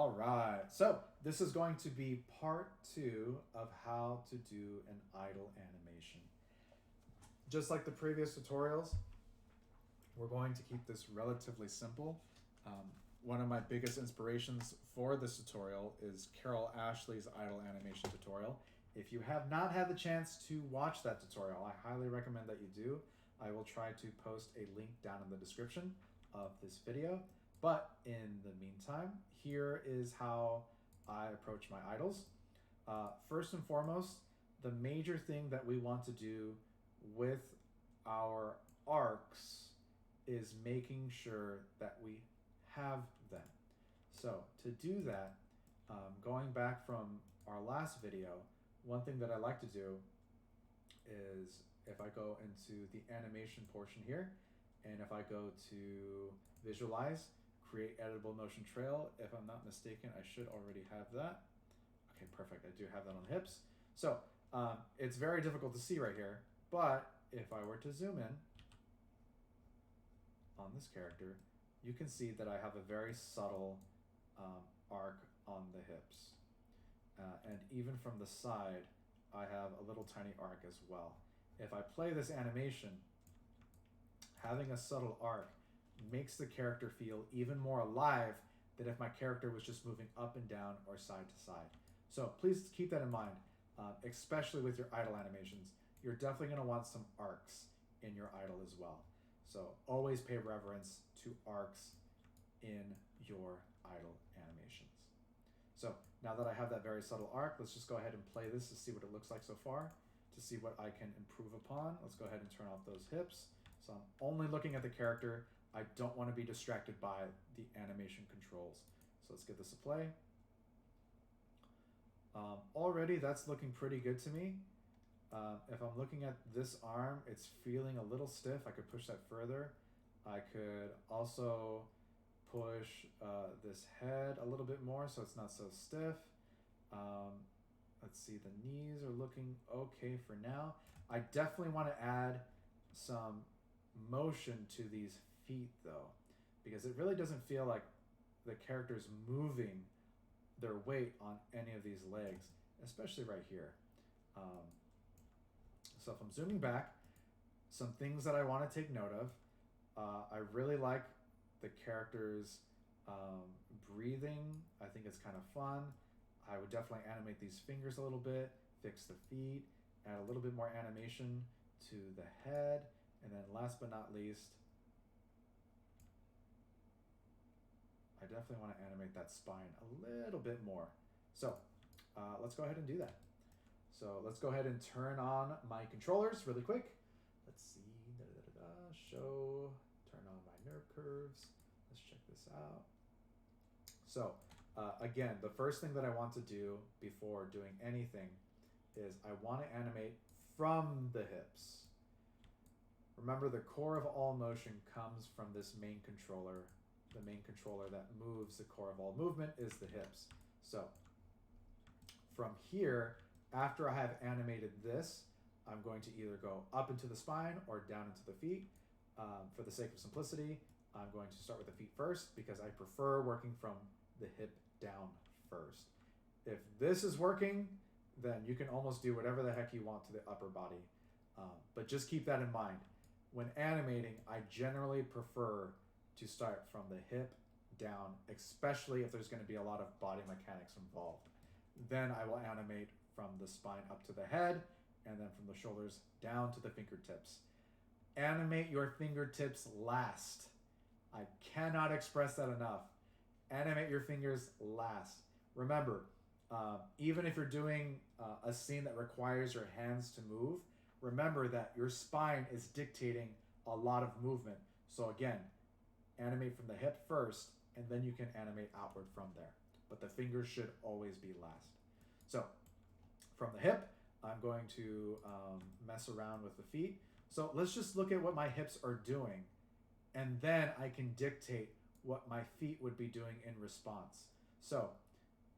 All right, so this is going to be part 2 of how to do an idle animation. Just like the previous tutorials, we're going to keep this relatively simple. One of my biggest inspirations for this tutorial is Carol Ashley's idle animation tutorial. If you have not had the chance to watch that tutorial, I highly recommend that you do. I will try to post a link down in the description of this video. But in the meantime, here is how I approach my idles. First and foremost, the major thing that we want to do with our arcs is making sure that we have them. So to do that, going back from our last video, one thing that I like to do is if I go into the animation portion here, and if I go to visualize, create editable motion trail, if I'm not mistaken, I should already have that. Okay, perfect, I do have that on the hips. So it's very difficult to see right here, but if I were to zoom in on this character, you can see that I have a very subtle arc on the hips. And even from the side, I have a little tiny arc as well. If I play this animation, having a subtle arc makes the character feel even more alive than if my character was just moving up and down or side to side. So please keep that in mind, especially with your idle animations. You're definitely going to want some arcs in your idle as well. So always pay reverence to arcs in your idle animations. So now that I have that very subtle arc, let's just go ahead and play this to see what it looks like so far, to see what I can improve upon. Let's go ahead and turn off those hips. So I'm only looking at the character. I don't want to be distracted by the animation controls. So let's give this a play. Already that's looking pretty good to me. If I'm looking at this arm, it's feeling a little stiff. I could push that further. I could also push this head a little bit more so it's not so stiff. Let's see, the knees are looking okay for now. I definitely want to add some motion to these feet though, because it really doesn't feel like the character's moving their weight on any of these legs, especially right here. So if I'm zooming back, some things that I want to take note of, I really like the character's breathing. I think it's kind of fun. I would definitely animate these fingers a little bit, fix the feet, add a little bit more animation to the head, and then last but not least, I definitely want to animate that spine a little bit more. So let's go ahead and do that. So let's go ahead and turn on my controllers really quick. Let's see, show, turn on my nerve curves. Let's check this out. So again, the first thing that I want to do before doing anything is I want to animate from the hips. Remember, the core of all motion comes from this main controller. The main controller that moves the core of all movement is the hips. So from here, after I have animated this, I'm going to either go up into the spine or down into the feet. For the sake of simplicity, I'm going to start with the feet first because I prefer working from the hip down first. If this is working, then you can almost do whatever the heck you want to the upper body. But just keep that in mind. When animating, I generally prefer to start from the hip down, especially if there's going to be a lot of body mechanics involved. Then I will animate from the spine up to the head, and then from the shoulders down to the fingertips. Animate your fingertips last. I cannot express that enough. Animate your fingers last. Remember, even if you're doing a scene that requires your hands to move, remember that your spine is dictating a lot of movement. So again, animate from the hip first, and then you can animate outward from there. But the fingers should always be last. So from the hip, I'm going to mess around with the feet. So let's just look at what my hips are doing, and then I can dictate what my feet would be doing in response. So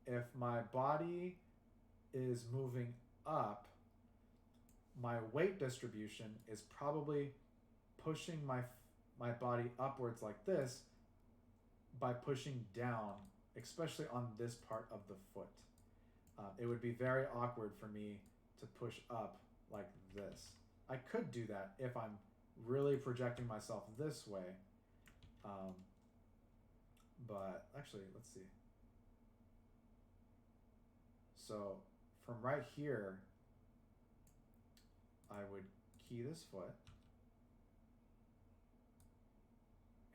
if my body is moving up, my weight distribution is probably pushing my body upwards like this by pushing down especially on this part of the foot. It would be very awkward for me to push up like this. I could do that if I'm really projecting myself this way. But actually, let's see. So from right here, I would key this foot.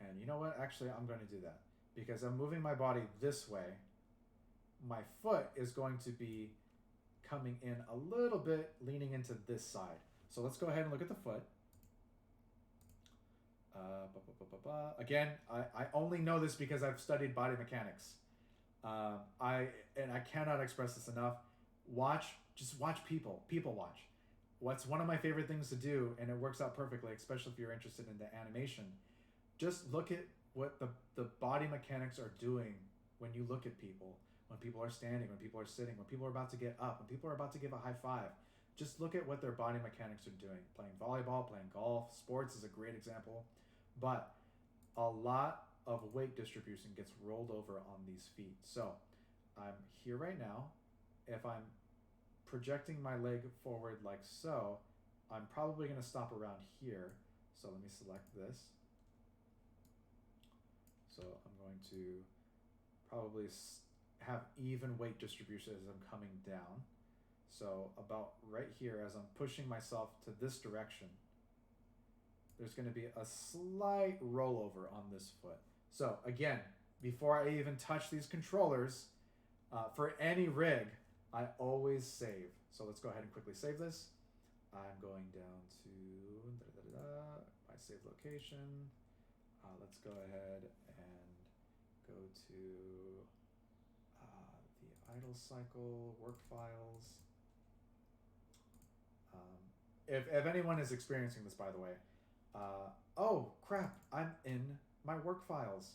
And you know what? Actually, I'm going to do that. Because I'm moving my body this way, my foot is going to be coming in a little bit, leaning into this side. So let's go ahead and look at the foot. Again, I only know this because I've studied body mechanics. I cannot express this enough. Just watch people watch. What's one of my favorite things to do, and it works out perfectly, especially if you're interested in the animation. Just look at what the body mechanics are doing when you look at people. When people are standing, when people are sitting, when people are about to get up, when people are about to give a high five. Just look at what their body mechanics are doing. Playing volleyball, playing golf, sports is a great example. But a lot of weight distribution gets rolled over on these feet. So I'm here right now. If I'm projecting my leg forward like so, I'm probably going to stop around here. So let me select this. So I'm going to probably have even weight distribution as I'm coming down. So about right here, as I'm pushing myself to this direction, there's going to be a slight rollover on this foot. So again, before I even touch these controllers, for any rig, I always save. So let's go ahead and quickly save this. I'm going down to my save location. Let's go ahead and go to the idle cycle, work files. If anyone is experiencing this, by the way, oh crap, I'm in my work files.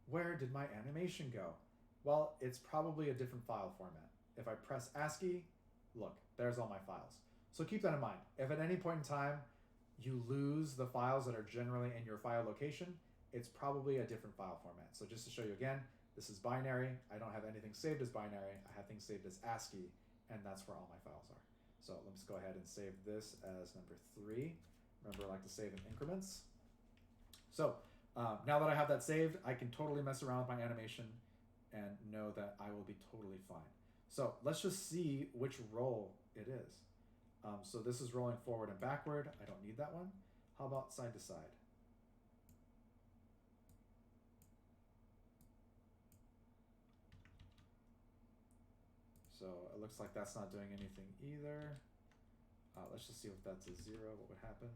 Where did my animation go? Well, it's probably a different file format. If I press ASCII, look, there's all my files. So keep that in mind. If at any point in time you lose the files that are generally in your file location, it's probably a different file format. So just to show you again, this is binary. I don't have anything saved as binary. I have things saved as ASCII, and that's where all my files are. So let's go ahead and save this as number 3. Remember, I like to save in increments. So now that I have that saved, I can totally mess around with my animation and know that I will be totally fine. So let's just see which roll it is. So this is rolling forward and backward. I don't need that one. How about side to side? So it looks like that's not doing anything either. Let's just see if that's a 0, what would happen.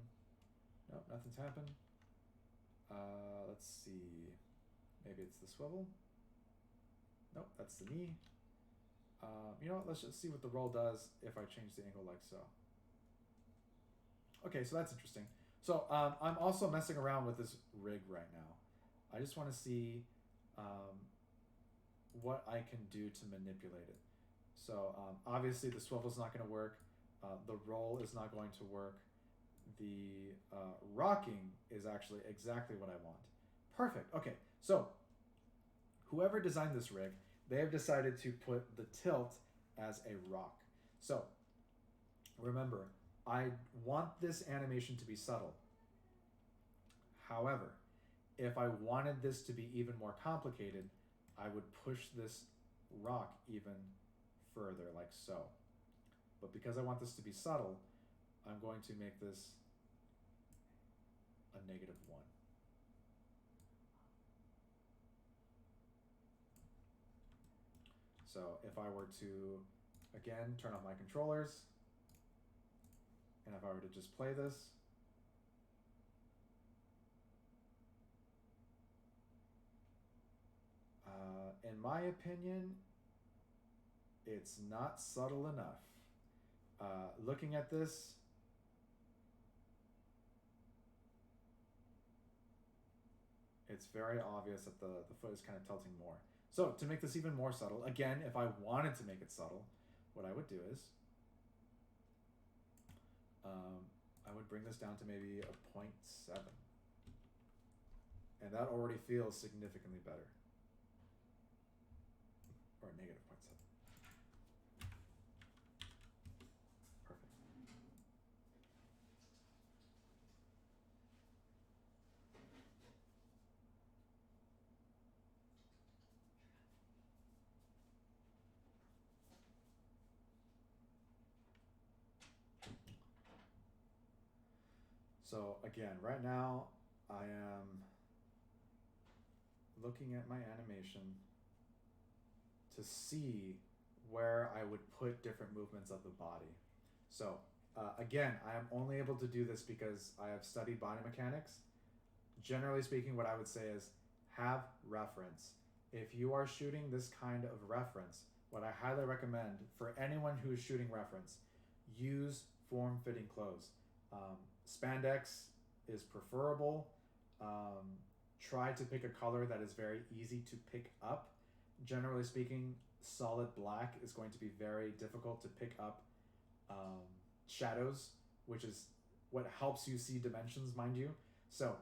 Nope, nothing's happened. Let's see. Maybe it's the swivel. Nope, that's the knee. You know what, let's just see what the roll does if I change the angle like so. Okay, so that's interesting. So I'm also messing around with this rig right now. I just want to see what I can do to manipulate it. So obviously the swivel's not going to work. The roll is not going to work. The rocking is actually exactly what I want. Perfect. Okay, so whoever designed this rig, they have decided to put the tilt as a rock. So remember, I want this animation to be subtle. However, if I wanted this to be even more complicated, I would push this rock even further, like so. But because I want this to be subtle, I'm going to make this a -1. So if I were to, again, turn off my controllers, and if I were to just play this, in my opinion, it's not subtle enough. Looking at this, it's very obvious that the foot is kind of tilting more. So to make this even more subtle, again, if I wanted to make it subtle, what I would do is I would bring this down to maybe a 0.7. And that already feels significantly better. negative 0.7. Perfect. So again, right now I am looking at my animation to see where I would put different movements of the body. So again, I am only able to do this because I have studied body mechanics. Generally speaking, what I would say is have reference. If you are shooting this kind of reference, what I highly recommend for anyone who is shooting reference, use form-fitting clothes. Spandex is preferable. Try to pick a color that is very easy to pick up. Generally speaking, solid black is going to be very difficult to pick up shadows, which is what helps you see dimensions, mind you. So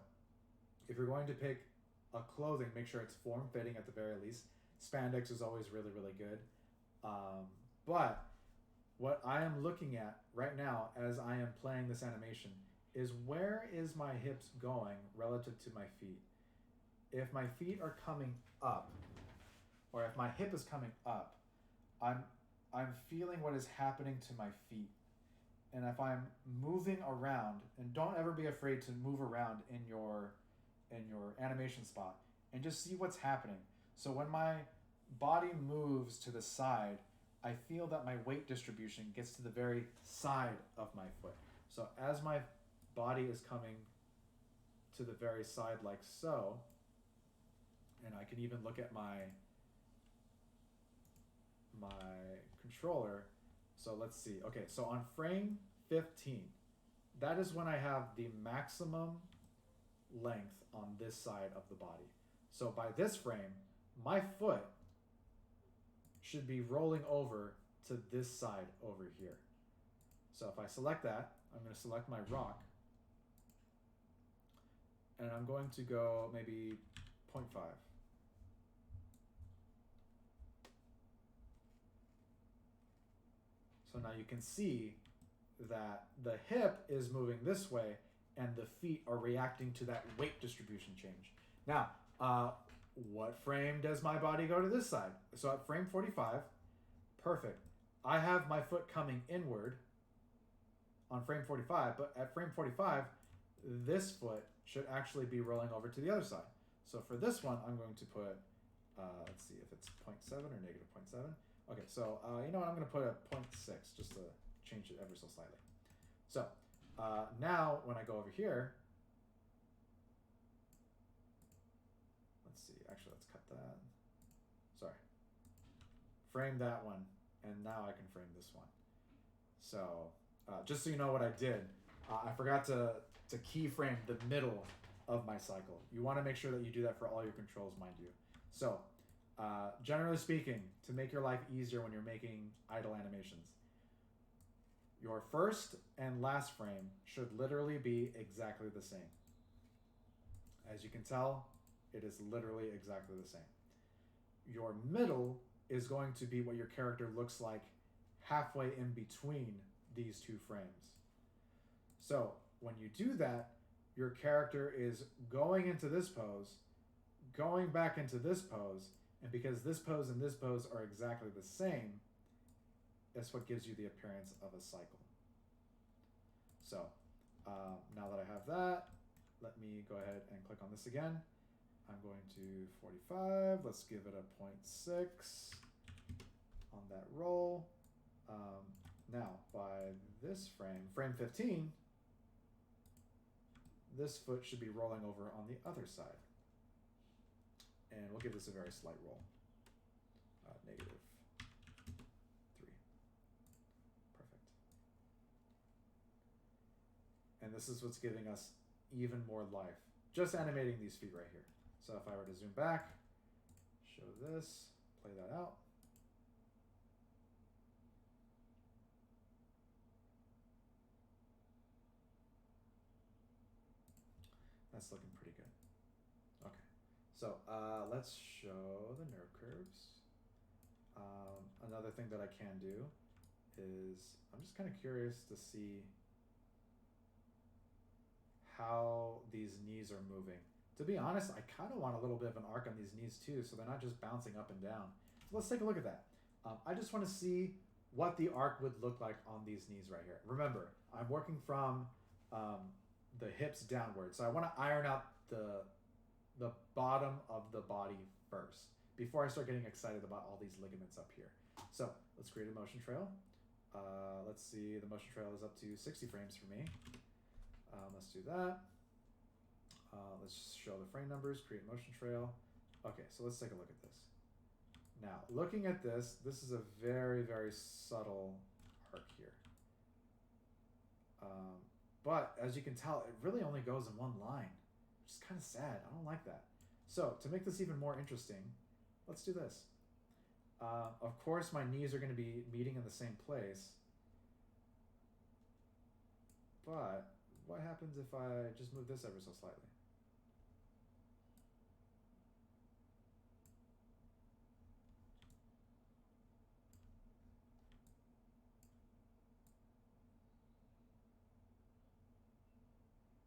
if you're going to pick a clothing, make sure it's form-fitting at the very least. Spandex is always really, really good. But what I am looking at right now as I am playing this animation is where is my hips going relative to my feet? If my feet are coming up, or if my hip is coming up, I'm feeling what is happening to my feet. And if I'm moving around, and don't ever be afraid to move around in your animation spot and just see what's happening. So when my body moves to the side, I feel that my weight distribution gets to the very side of my foot. So as my body is coming to the very side like so, and I can even look at my controller. So let's see. Okay, so on frame 15, that is when I have the maximum length on this side of the body. So by this frame, my foot should be rolling over to this side over here. So if I select that, I'm going to select my rock, and I'm going to go maybe 0.5. So now you can see that the hip is moving this way and the feet are reacting to that weight distribution change. Now, what frame does my body go to this side? So at frame 45, perfect. I have my foot coming inward on frame 45, but at frame 45, this foot should actually be rolling over to the other side. So for this one, I'm going to put, let's see if it's 0.7 or negative 0.7. Okay, so you know what, I'm going to put a 0.6 just to change it ever so slightly. So now when I go over here, let's see, actually let's cut that. Sorry. Frame that one, and now I can frame this one. So just so you know what I did, I forgot to keyframe the middle of my cycle. You want to make sure that you do that for all your controls, mind you. So generally speaking, to make your life easier when you're making idle animations, your first and last frame should literally be exactly the same. As you can tell, it is literally exactly the same. Your middle is going to be what your character looks like halfway in between these two frames. So when you do that, your character is going into this pose, going back into this pose, and because this pose and this pose are exactly the same, that's what gives you the appearance of a cycle. So now that I have that, let me go ahead and click on this again. I'm going to 45. Let's give it a 0.6 on that roll. Now, by this frame, frame 15, this foot should be rolling over on the other side. And we'll give this a very slight roll. Negative 3. Perfect. And this is what's giving us even more life. Just animating these feet right here. So if I were to zoom back, show this, play that out. That's looking pretty good. Okay, so let's show the nerve curves. another thing that I can do is I'm just kind of curious to see how these knees are moving. To be honest, I kind of want a little bit of an arc on these knees too, so they're not just bouncing up and down. So let's take a look at that. I just want to see what the arc would look like on these knees right here. Remember, I'm working from the hips downward, so I want to iron out the bottom of the body first before I start getting excited about all these ligaments up here. So let's create a motion trail. Let's see, the motion trail is up to 60 frames for me. Let's do that. Let's show the frame numbers, create motion trail. Okay, so let's take a look at this. Now, looking at this, this is a very, very subtle arc here. But as you can tell, it really only goes in one line, which is kind of sad. I don't like that. So to make this even more interesting, let's do this. Of course, my knees are going to be meeting in the same place. But what happens if I just move this ever so slightly?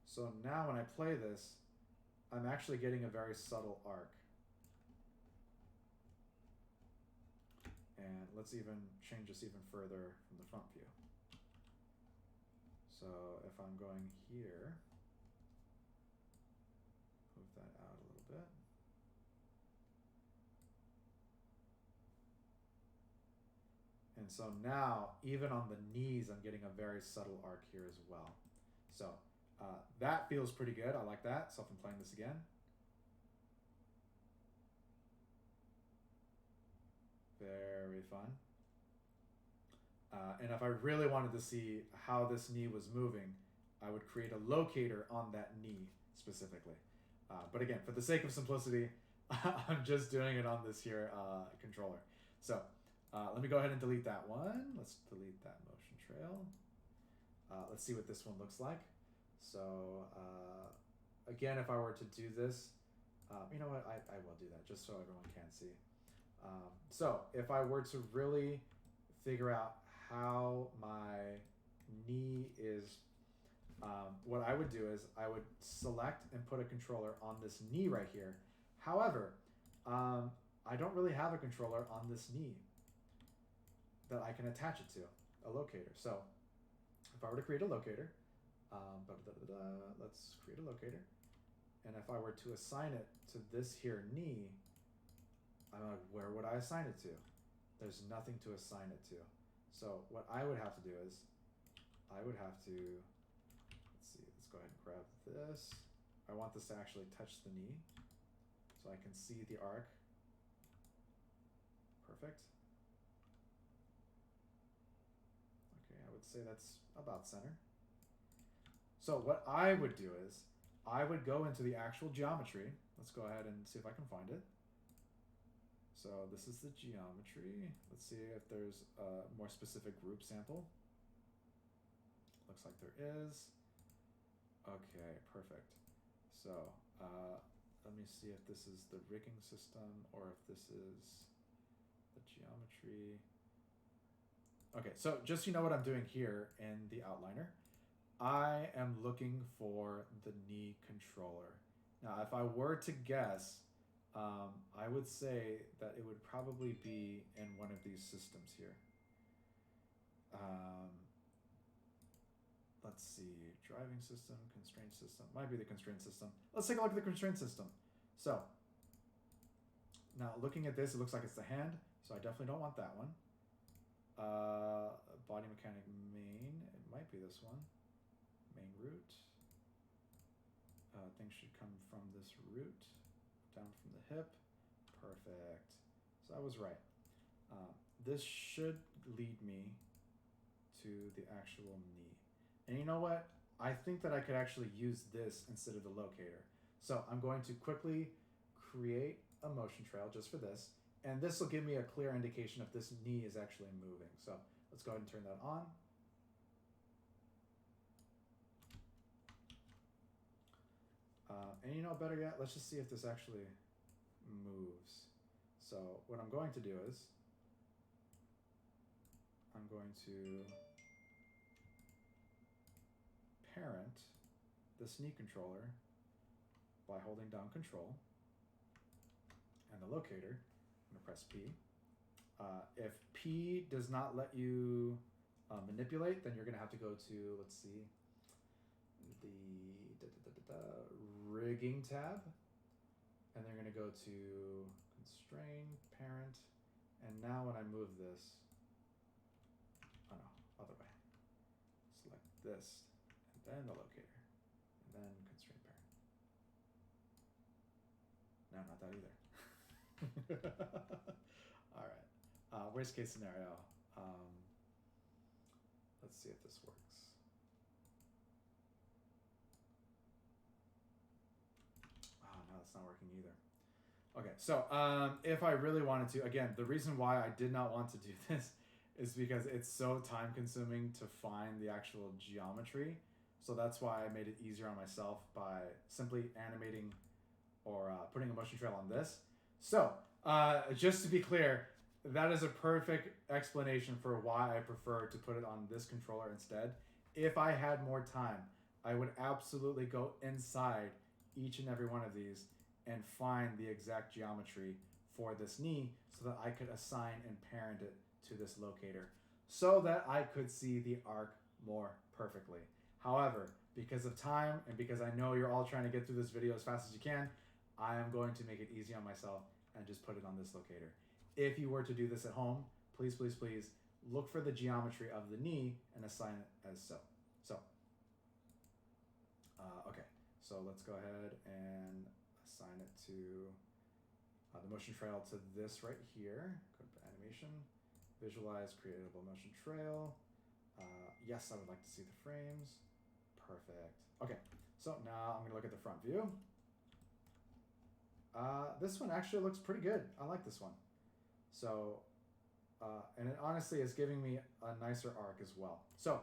So now when I play this, I'm actually getting a very subtle arc. And let's even change this even further from the front view. So if I'm going here, move that out a little bit. And so now, even on the knees, I'm getting a very subtle arc here as well. So that feels pretty good. I like that. So if I'm playing this again. Very fun. And if I really wanted to see how this knee was moving, I would create a locator on that knee specifically. But again, for the sake of simplicity, I'm just doing it on this here controller. So let me go ahead and delete that one. Let's delete that motion trail. Let's see what this one looks like. So again, if I were to do this, you know what, I will do that just so everyone can see. So if I were to really figure out how my knee is, what I would do is I would select and put a controller on this knee right here. However, I don't really have a controller on this knee that I can attach it to, a locator. So if I were to create a locator, let's create a locator. And if I were to assign it to this here knee, I'm like, where would I assign it to? There's nothing to assign it to. So what I would have to do is, I would have to, let's see, let's go ahead and grab this. I want this to actually touch the knee so I can see the arc. Perfect. Okay, I would say that's about center. So what I would do is, I would go into the actual geometry. Let's go ahead and see if I can find it. So this is the geometry. Let's see if there's a more specific group sample. Looks like there is. Okay, perfect. So let me see if this is the rigging system or if this is the geometry. Okay, so just so you know what I'm doing here in the outliner, I am looking for the knee controller. Now, if I were to guess, I would say that it would probably be in one of these systems here. Let's see, driving system, constraint system, might be the constraint system. Let's take a look at the constraint system. So now looking at this, it looks like it's the hand, so I definitely don't want that one. Body mechanic main, it might be this one. Main root. Things should come from this root, down from the hip. Perfect. So I was right. This should lead me to the actual knee. And you know what? I think that I could actually use this instead of the locator. So I'm going to quickly create a motion trail just for this. And this will give me a clear indication if this knee is actually moving. So let's go ahead and turn that on. And you know, better yet, let's just see if this actually moves. So what I'm going to do is, I'm going to parent this knee controller by holding down Control and the locator. I'm going to press P. If P does not let you manipulate, then you're going to have to go to, let's see, the rigging tab. And they're going to go to constrain, parent, and now when I move this, oh no, other way. Select this, and then the locator, and then constrain parent. No, not that either. All right. Worst case scenario. Let's see if this works. Oh, no, it's not working either. Okay, so if I really wanted to, again, the reason why I did not want to do this is because it's so time consuming to find the actual geometry. So that's why I made it easier on myself by simply animating or putting a motion trail on this. So just to be clear, that is a perfect explanation for why I prefer to put it on this controller instead. If I had more time, I would absolutely go inside each and every one of these and find the exact geometry for this knee so that I could assign and parent it to this locator so that I could see the arc more perfectly. However, because of time and because I know you're all trying to get through this video as fast as you can, I am going to make it easy on myself and just put it on this locator. If you were to do this at home, please, please, please look for the geometry of the knee and assign it as so. Okay, so let's go ahead and assign it to the motion trail to this right here. Go to animation, visualize, create editable motion trail. Yes, I would like to see the frames. Perfect. Okay, so now I'm gonna look at the front view. This one actually looks pretty good. I like this one. So, and it honestly is giving me a nicer arc as well. So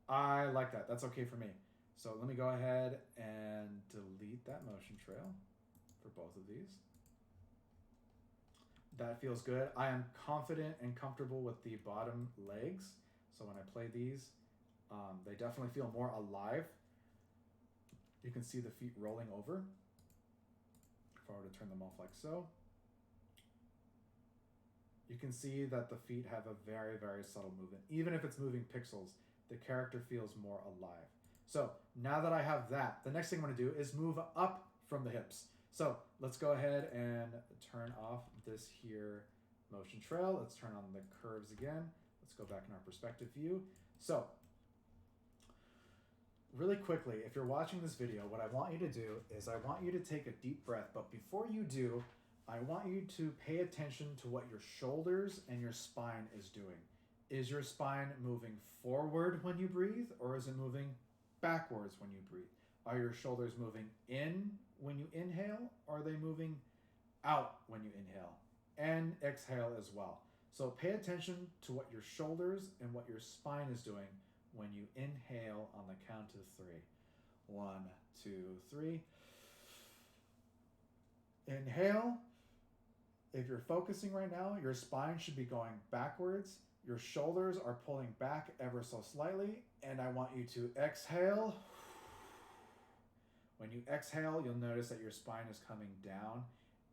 I like that. That's okay for me. So let me go ahead and delete that motion trail for both of these. That feels good. I am confident and comfortable with the bottom legs. So when I play these, they definitely feel more alive. You can see the feet rolling over. If I were to turn them off like so, you can see that the feet have a very, very subtle movement. Even if it's moving pixels, the character feels more alive. So now that I have that, the next thing I'm going to do is move up from the hips. So let's go ahead and turn off this here motion trail. Let's turn on the curves again. Let's go back in our perspective view. So really quickly, if you're watching this video, what I want you to do is I want you to take a deep breath. But before you do, I want you to pay attention to what your shoulders and your spine is doing. Is your spine moving forward when you breathe, or is it moving backwards when you breathe? Are your shoulders moving in when you inhale, or are they moving out when you inhale? And exhale as well. So pay attention to what your shoulders and what your spine is doing when you inhale on the count of 3. 1, 2, 3. Inhale. If you're focusing right now, your spine should be going backwards. Your shoulders are pulling back ever so slightly. And I want you to exhale. When you exhale, you'll notice that your spine is coming down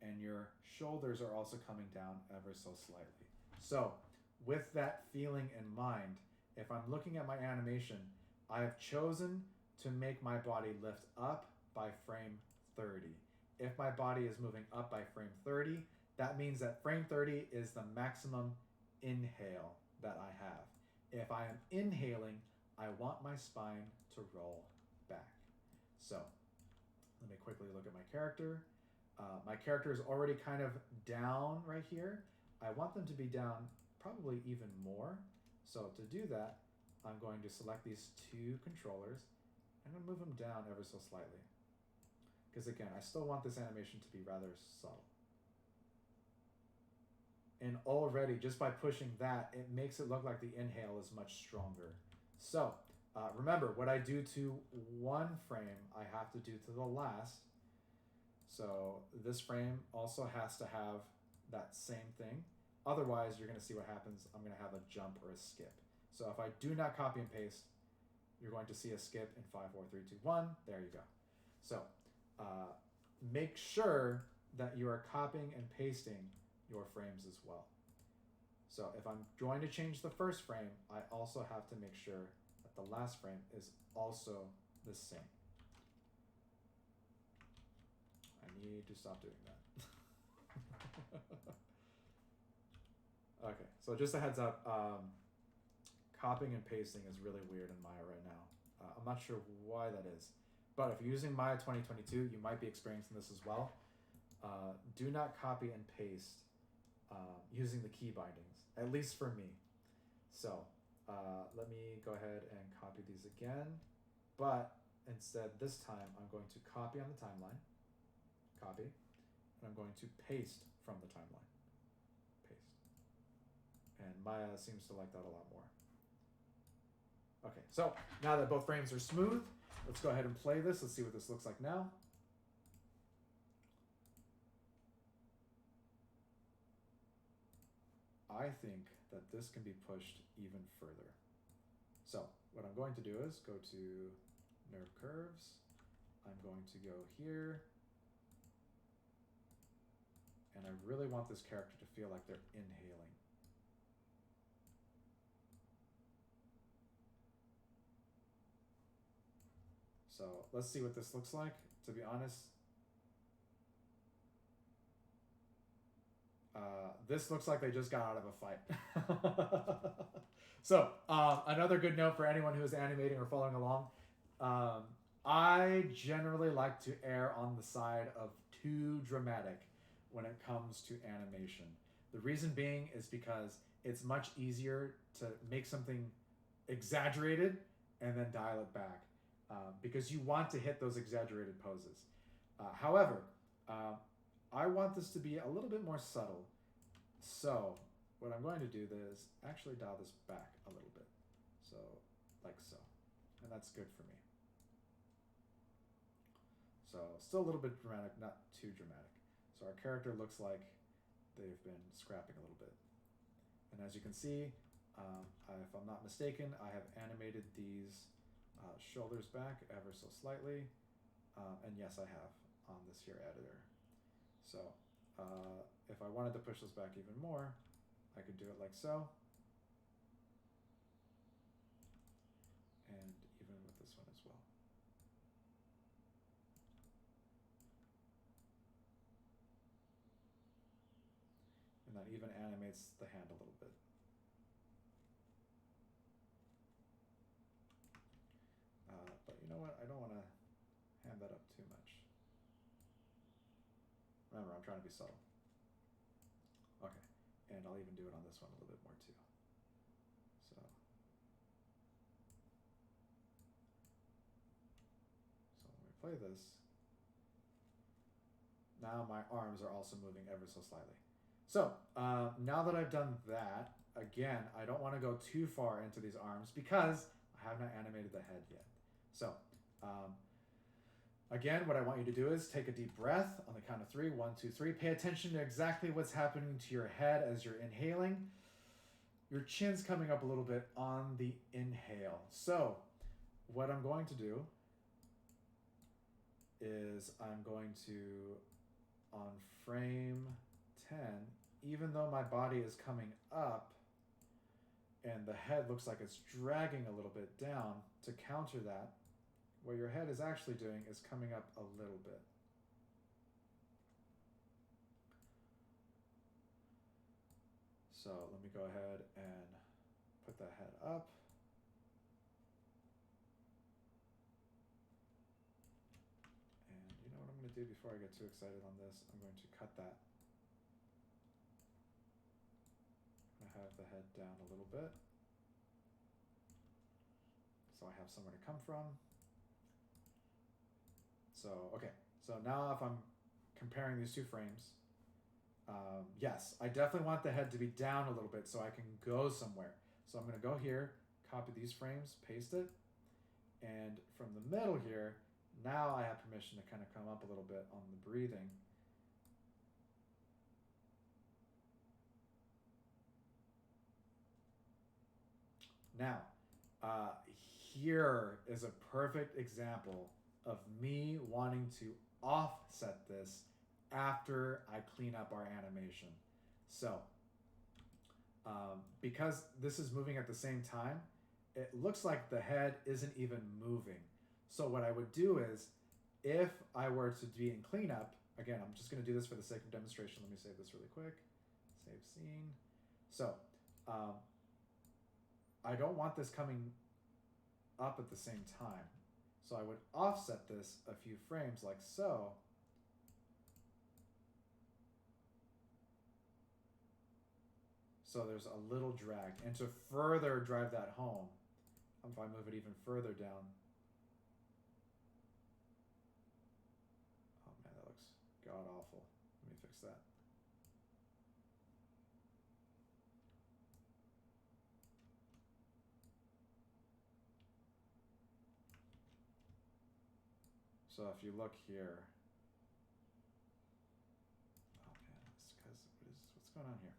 and your shoulders are also coming down ever so slightly. So with that feeling in mind, if I'm looking at my animation, I have chosen to make my body lift up by frame 30. If my body is moving up by frame 30, that means that frame 30 is the maximum inhale that I have. If I am inhaling, I want my spine to roll back. So let me quickly look at my character. My character is already kind of down right here. I want them to be down probably even more. So to do that, I'm going to select these 2 controllers and I'm going to move them down ever so slightly. Because again, I still want this animation to be rather subtle. And already, just by pushing that, it makes it look like the inhale is much stronger. So remember, what I do to one frame, I have to do to the last. So this frame also has to have that same thing. Otherwise, you're going to see what happens. I'm going to have a jump or a skip. So if I do not copy and paste, you're going to see a skip in 5, 4, 3, 2, 1. There you go. So make sure that you are copying and pasting your frames as well. So if I'm going to change the first frame, I also have to make sure that the last frame is also the same. I need to stop doing that. Okay, so just a heads up, copying and pasting is really weird in Maya right now. I'm not sure why that is, but if you're using Maya 2022, you might be experiencing this as well. Do not copy and paste using the key bindings, at least for me. So let me go ahead and copy these again, but instead this time I'm going to copy on the timeline, copy, and I'm going to paste from the timeline, paste. And Maya seems to like that a lot more. Okay, so now that both frames are smooth, let's go ahead and play this. Let's see what this looks like now. I think that this can be pushed even further. So what I'm going to do is go to Nerve Curves. I'm going to go here. And I really want this character to feel like they're inhaling. So let's see what this looks like. To be honest, this looks like they just got out of a fight. So another good note for anyone who is animating or following along. I generally like to err on the side of too dramatic when it comes to animation. The reason being is because it's much easier to make something exaggerated and then dial it back. Because you want to hit those exaggerated poses. However, I want this to be a little bit more subtle. So what I'm going to do is actually dial this back a little bit. So like so. And that's good for me. So still a little bit dramatic, not too dramatic. So our character looks like they've been scrapping a little bit. And as you can see, if I'm not mistaken, I have animated these shoulders back ever so slightly. And yes, I have on this here editor. So if I wanted to push this back even more, I could do it like so. And even with this one as well. And that even animates the hand a little bit. But you know what? I don't want to hand that up too much. Remember, I'm trying to be subtle. Okay, and I'll even do it on this one a little bit more too. So when we play this, now my arms are also moving ever so slightly. So now that I've done that, again, I don't want to go too far into these arms because I have not animated the head yet. So again, what I want you to do is take a deep breath on the count of 3. 1, 2, 3. Pay attention to exactly what's happening to your head as you're inhaling. Your chin's coming up a little bit on the inhale. So what I'm going to do is I'm going to, on frame 10, even though my body is coming up and the head looks like it's dragging a little bit down, to counter that, what your head is actually doing is coming up a little bit. So let me go ahead and put that head up. And you know what I'm going to do before I get too excited on this? I'm going to cut that. I'm going to have the head down a little bit, so I have somewhere to come from. So, okay, so now if I'm comparing these two frames, yes, I definitely want the head to be down a little bit so I can go somewhere. So I'm going to go here, copy these frames, paste it, and from the middle here, now I have permission to kind of come up a little bit on the breathing. Now, here is a perfect example of me wanting to offset this after I clean up our animation. So, because this is moving at the same time, it looks like the head isn't even moving. So what I would do is, if I were to be in cleanup, again, I'm just going to do this for the sake of demonstration. Let me save this really quick. Save scene. So, I don't want this coming up at the same time. So I would offset this a few frames like so. So there's a little drag. And to further drive that home, if I move it even further down. Oh man, that looks god awful. Let me fix that. So if you look here, oh man, it's because what's going on here?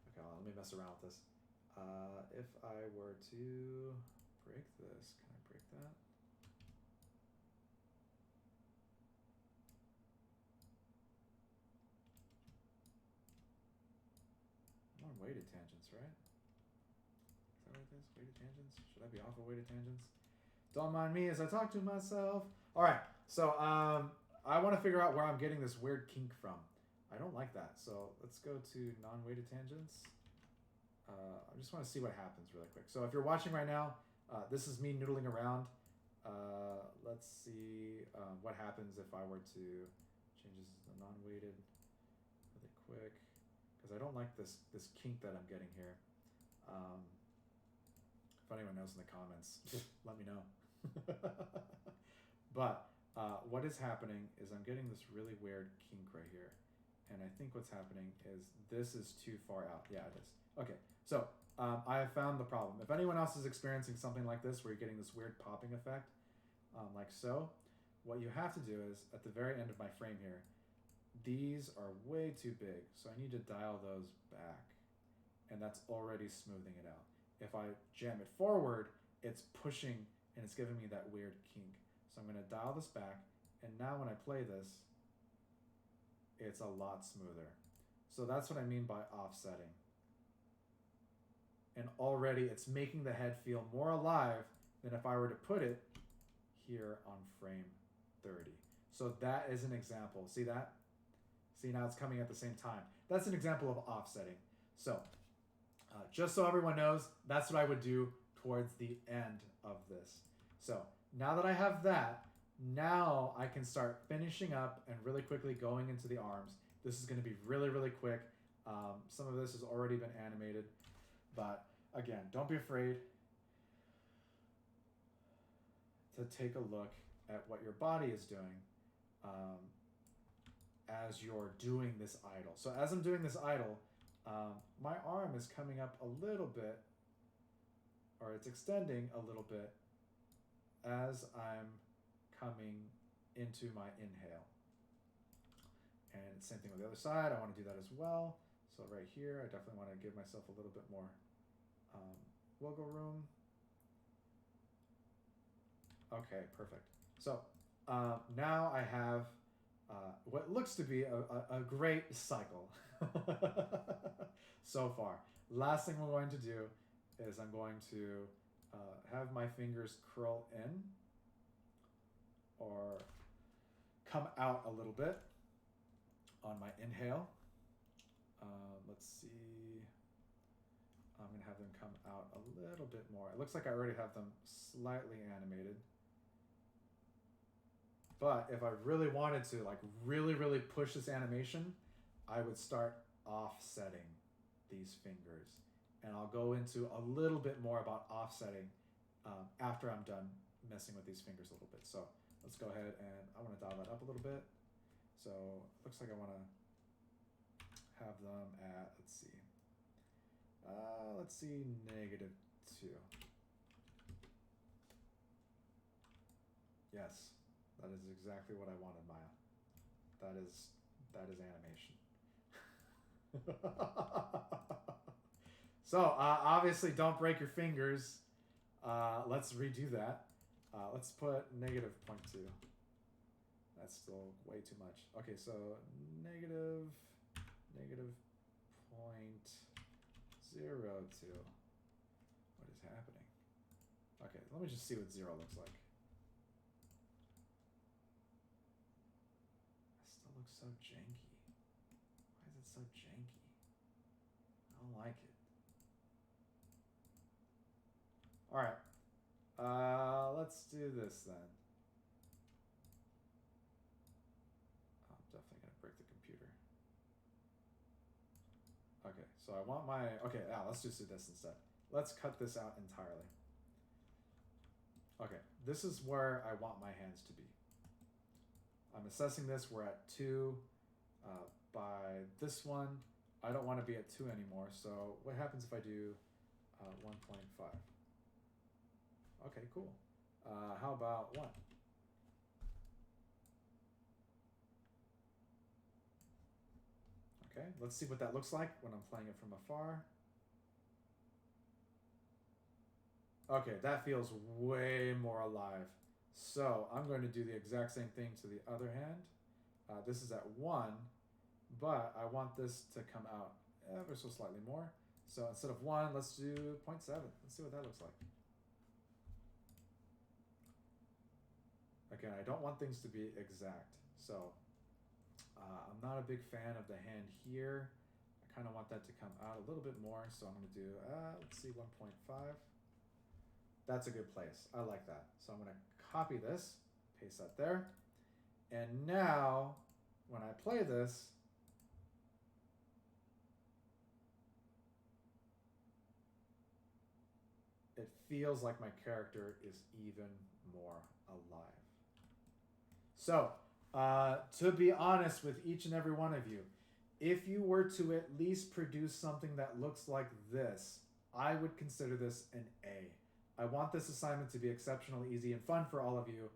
Okay, well, let me mess around with this. If I were to break this, can I break that? I'm on weighted tangents, right? Is that what it is? Weighted tangents? Should I be off of weighted tangents? Don't mind me as I talk to myself. All right, so I want to figure out where I'm getting this weird kink from. I don't like that, so let's go to non-weighted tangents. I just want to see what happens really quick. So if you're watching right now, this is me noodling around. Let's see what happens if I were to change this to non-weighted really quick, because I don't like this kink that I'm getting here. If anyone knows in the comments, let me know. But what is happening is I'm getting this really weird kink right here. And I think what's happening is this is too far out. Yeah, it is. Okay, so I have found the problem. If anyone else is experiencing something like this, where you're getting this weird popping effect, like so, what you have to do is, at the very end of my frame here, these are way too big, so I need to dial those back. And that's already smoothing it out. If I jam it forward, it's pushing and it's giving me that weird kink. So I'm going to dial this back, and now when I play this, it's a lot smoother. So that's what I mean by offsetting. And already it's making the head feel more alive than if I were to put it here on frame 30. So that is an example. See that? See, now it's coming at the same time. That's an example of offsetting. So just so everyone knows, that's what I would do towards the end of this. So now that I have that, now I can start finishing up and really quickly going into the arms. This is going to be really, really quick. Some of this has already been animated, but again, don't be afraid to take a look at what your body is doing as you're doing this idle. So as I'm doing this idle, my arm is coming up a little bit, or it's extending a little bit as I'm coming into my inhale. And same thing with the other side. I want to do that as well. So right here, I definitely want to give myself a little bit more wiggle room. Okay, perfect. So now I have what looks to be a great cycle so far. Last thing we're going to do is I'm going to have my fingers curl in or come out a little bit on my inhale. Let's see. I'm going to have them come out a little bit more. It looks like I already have them slightly animated. But if I really wanted to, like really, really push this animation, I would start offsetting these fingers. And I'll go into a little bit more about offsetting after I'm done messing with these fingers a little bit. So let's go ahead and I want to dial that up a little bit. So it looks like I want to have them at, let's see, -2. Yes, that is exactly what I wanted, Maya. That is animation. So obviously don't break your fingers Let's redo that. Let's put negative 0.2. That's still way too much. Okay, so negative 0.02. What is happening? Okay, let me just see what 0 looks like. It still looks so janky. Why is it so janky? I don't like it. All right. Let's do this then. I'm definitely gonna break the computer. Okay, so I want my, okay, let's just do this instead. Let's cut this out entirely. Okay, this is where I want my hands to be. I'm assessing this, we're at 2. By this one, I don't want to be at 2 anymore, so what happens if I do 1.5? Okay, cool. How about 1? Okay, let's see what that looks like when I'm playing it from afar. Okay, that feels way more alive. So I'm going to do the exact same thing to the other hand. This is at 1, but I want this to come out ever so slightly more. So instead of 1, let's do 0.7. Let's see what that looks like. Again, I don't want things to be exact. So I'm not a big fan of the hand here. I kind of want that to come out a little bit more. So I'm going to do, let's see, 1.5. That's a good place. I like that. So I'm going to copy this, paste that there. And now, when I play this, it feels like my character is even more alive. So, to be honest with each and every one of you, if you were to at least produce something that looks like this, I would consider this an A. I want this assignment to be exceptionally easy and fun for all of you,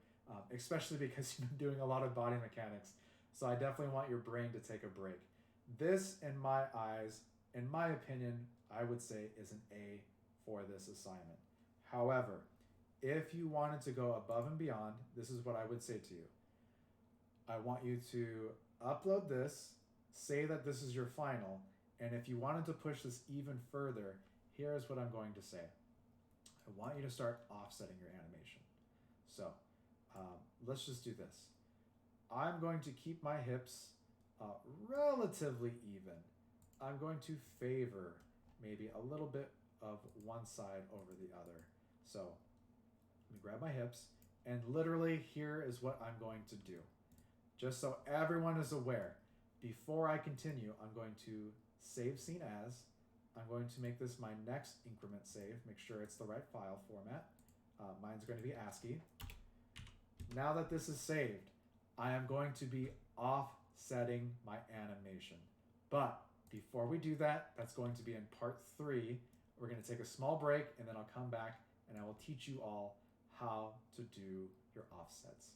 especially because you've been doing a lot of body mechanics. So I definitely want your brain to take a break. This, in my eyes, in my opinion, I would say is an A for this assignment. However, if you wanted to go above and beyond, this is what I would say to you. I want you to upload this, say that this is your final, and if you wanted to push this even further, here's what I'm going to say. I want you to start offsetting your animation. So let's just do this. I'm going to keep my hips relatively even. I'm going to favor maybe a little bit of one side over the other. So let me grab my hips, and literally here is what I'm going to do. Just so everyone is aware, before I continue, I'm going to save scene as. I'm going to make this my next increment save, make sure it's the right file format. Mine's going to be ASCII. Now that this is saved, I am going to be offsetting my animation. But before we do that, that's going to be in part 3. We're going to take a small break, and then I'll come back and I will teach you all how to do your offsets.